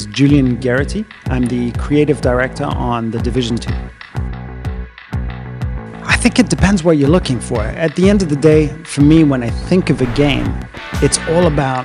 is Julian Gerighty. I'm the creative director on the Division 2. I think it depends what you're looking for. At the end of the day, for me, when I think of a game, it's all about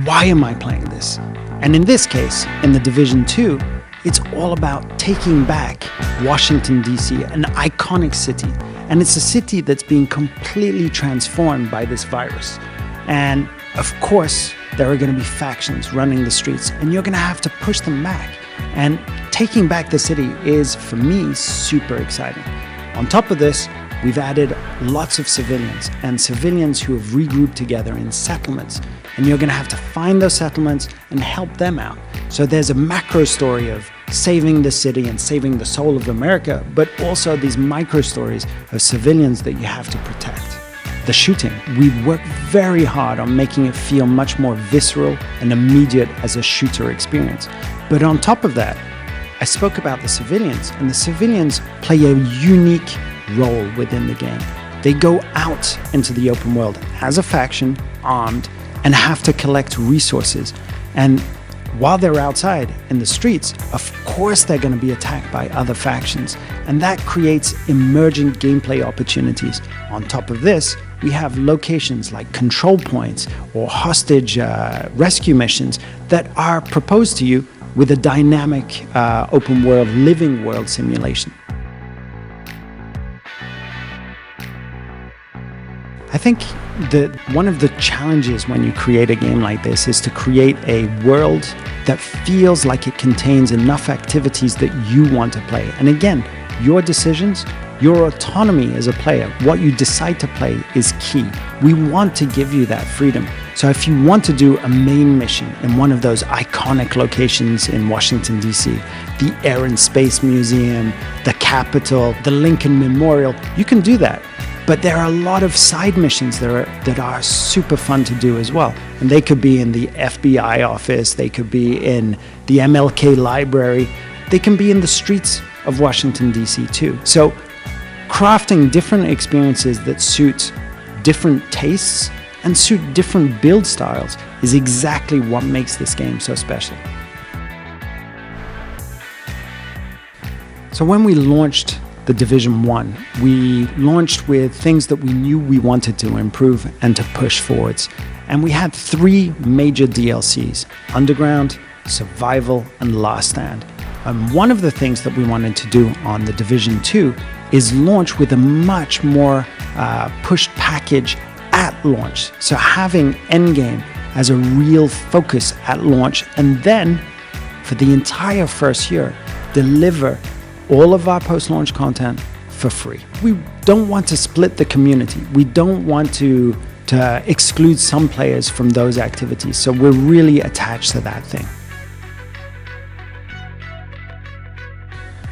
why am I playing this? And in this case, in the Division 2, it's all about taking back Washington, D.C., an iconic city. And it's a city that's being completely transformed by this virus. And of course, there are going to be factions running the streets, and you're going to have to push them back. And taking back the city is, for me, super exciting. On top of this, we've added lots of civilians, and civilians who have regrouped together in settlements. And you're going to have to find those settlements and help them out. So there's a macro story of saving the city and saving the soul of America, but also these micro stories of civilians that you have to protect. The shooting, we worked very hard on making it feel much more visceral and immediate as a shooter experience. But on top of that, I spoke about the civilians, and the civilians play a unique role within the game. They go out into the open world as a faction, armed, and have to collect resources. And while they're outside in the streets, of course they're going to be attacked by other factions, and that creates emerging gameplay opportunities. On top of this, we have locations like control points or hostage rescue missions that are proposed to you with a dynamic open world, living world simulation. I think that one of the challenges when you create a game like this is to create a world that feels like it contains enough activities that you want to play. And again, your decisions, your autonomy as a player, what you decide to play is key. We want to give you that freedom. So if you want to do a main mission in one of those iconic locations in Washington, D.C., the Air and Space Museum, the Capitol, the Lincoln Memorial, you can do that. But there are a lot of side missions that are super fun to do as well. And they could be in the FBI office, they could be in the MLK library, they can be in the streets of Washington, D.C. too. So crafting different experiences that suit different tastes and suit different build styles is exactly what makes this game so special. So when we launched the Division 1, we launched with things that we knew we wanted to improve and to push forwards. And we had 3 major DLCs: Underground, Survival, and Last Stand. One of the things that we wanted to do on the Division 2 is launch with a much more pushed package at launch. So having Endgame as a real focus at launch, and then for the entire first year, deliver all of our post-launch content for free. We don't want to split the community. We don't want to exclude some players from those activities. So we're really attached to that thing.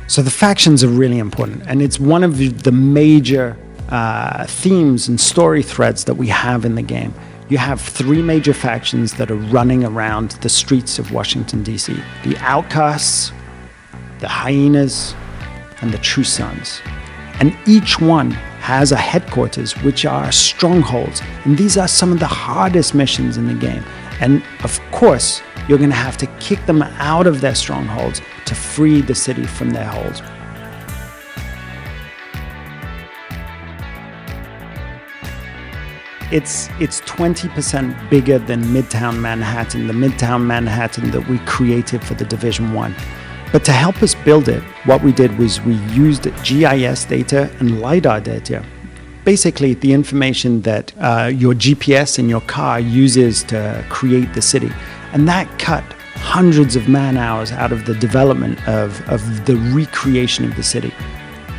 So the factions are really important, and it's one of the major themes and story threads that we have in the game. You have 3 major factions that are running around the streets of Washington, D.C. The Outcasts, the Hyenas, and the True Sons. And each one has a headquarters, which are strongholds. And these are some of the hardest missions in the game. And of course, you're going to have to kick them out of their strongholds to free the city from their holds. It's 20% bigger than Midtown Manhattan, the Midtown Manhattan that we created for the Division 1. But to help us build it, what we did was we used GIS data and LiDAR data, basically the information that your GPS in your car uses to create the city. And that cut hundreds of man hours out of the development of the recreation of the city.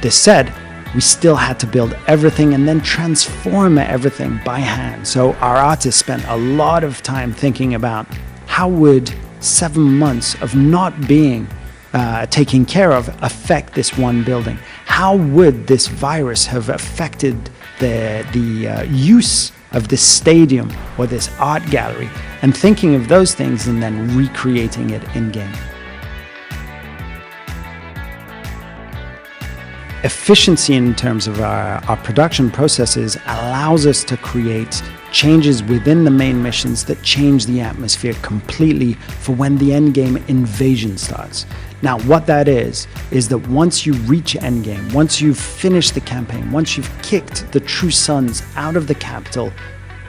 This said, we still had to build everything and then transform everything by hand. So our artists spent a lot of time thinking about how would 7 months of not being taken care of affect this one building? How would this virus have affected the use of this stadium or this art gallery? And thinking of those things and then recreating it in-game. efficiency in terms of our production processes allows us to create changes within the main missions that change the atmosphere completely for when the endgame invasion starts. Now, what that is that once you reach endgame, once you've finished the campaign, once you've kicked the True Sons out of the capital,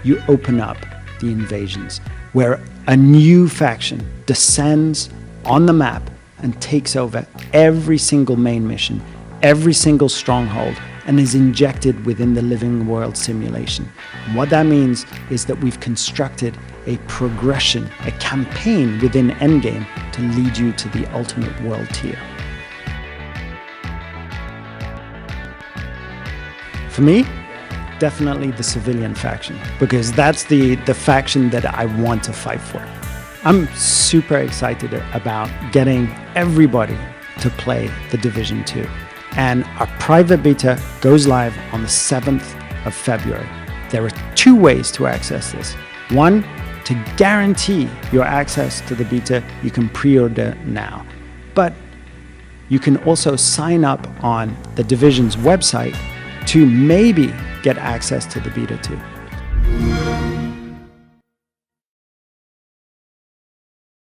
you open up the invasions, where a new faction descends on the map and takes over every single main mission, every single stronghold, and is injected within the living world simulation. And what that means is that we've constructed a progression, a campaign within Endgame to lead you to the ultimate world tier. For me, definitely the civilian faction, because that's the faction that I want to fight for. I'm super excited about getting everybody to play the Division 2. And our private beta goes live on the 7th of February. There are 2 ways to access this. One, to guarantee your access to the beta, you can pre-order now. But you can also sign up on the Division's website to maybe get access to the beta too.